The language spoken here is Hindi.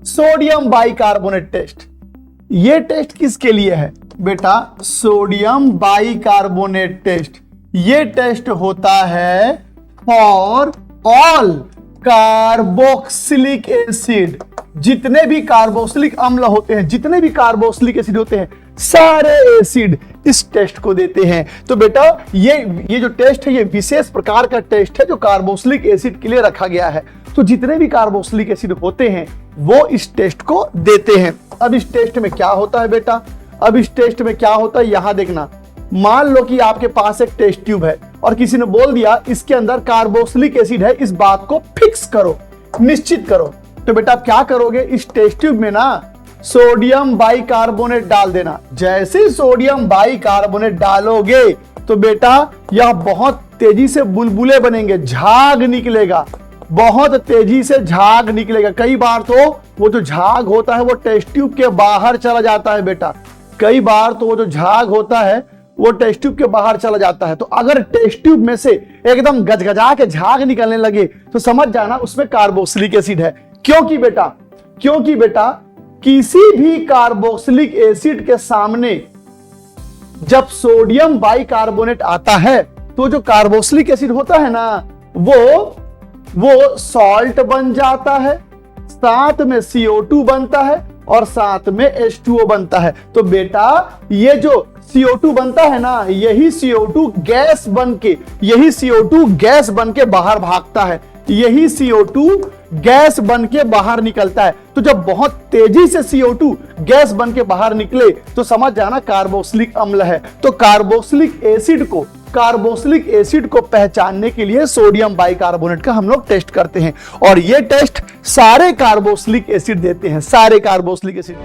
Sodium bicarbonate test. ये टेस्ट किसके लिए है बेटा? Sodium bicarbonate test. ये टेस्ट होता है फॉर ऑल कार्बोक्सिलिक एसिड। जितने भी कार्बोक्सिलिक अम्ल होते हैं, जितने भी कार्बोक्सिलिक एसिड होते हैं, सारे एसिड इस टेस्ट को देते हैं। तो बेटा ये जो टेस्ट है, ये विशेष प्रकार का टेस्ट है जो कार्बोक्सिलिक एसिड के लिए रखा गया है। तो जितने भी कार्बोक्सिलिक एसिड होते हैं वो इस टेस्ट को देते हैं। अब इस टेस्ट में क्या होता है बेटा? अब इस टेस्ट में क्या होता है यहां देखना। मान लो कि आपके पास एक टेस्ट ट्यूब है और किसी ने बोल दिया इसके अंदर कार्बोक्सिलिक एसिड है, इस बात को फिक्स करो, निश्चित करो। तो बेटा आप क्या करोगे? इस टेस्ट ट्यूब में ना सोडियम बाइकार्बोनेट डाल देना। जैसे सोडियम बाइकार्बोनेट डालोगे तो बेटा यह बहुत तेजी से बुलबुले बनेंगे, झाग निकलेगा, बहुत तेजी से झाग निकलेगा। कई बार तो वो जो झाग होता है वो टेस्ट ट्यूब के बाहर चला जाता है बेटा। कई बार तो वो जो झाग होता है वो टेस्ट ट्यूब के बाहर चला जाता है। तो अगर टेस्ट ट्यूब में से एकदम गजगजा के झाग निकलने लगे तो समझ जाना उसमें कार्बोक्सिलिक एसिड है। क्योंकि बेटा किसी भी कार्बोक्सिलिक एसिड के सामने जब सोडियम बाइकार्बोनेट आता है तो जो कार्बोक्सिलिक एसिड होता है ना वो सॉल्ट बन जाता है, साथ में CO2 बनता है और साथ में H2O बनता है। तो बेटा ये जो CO2 बनता है ना, यही CO2 गैस बन के बाहर भागता है, यही CO2 गैस बन के बाहर निकलता है। तो जब बहुत तेजी से CO2 गैस बन के बाहर निकले तो समझ जाना कार्बोक्सिलिक अम्ल है। तो कार्बोक्सिलिक एसिड को पहचानने के लिए सोडियम बाइकार्बोनेट का हम लोग टेस्ट करते हैं और ये टेस्ट सारे कार्बोक्सिलिक एसिड देते हैं, सारे कार्बोक्सिलिक एसिड।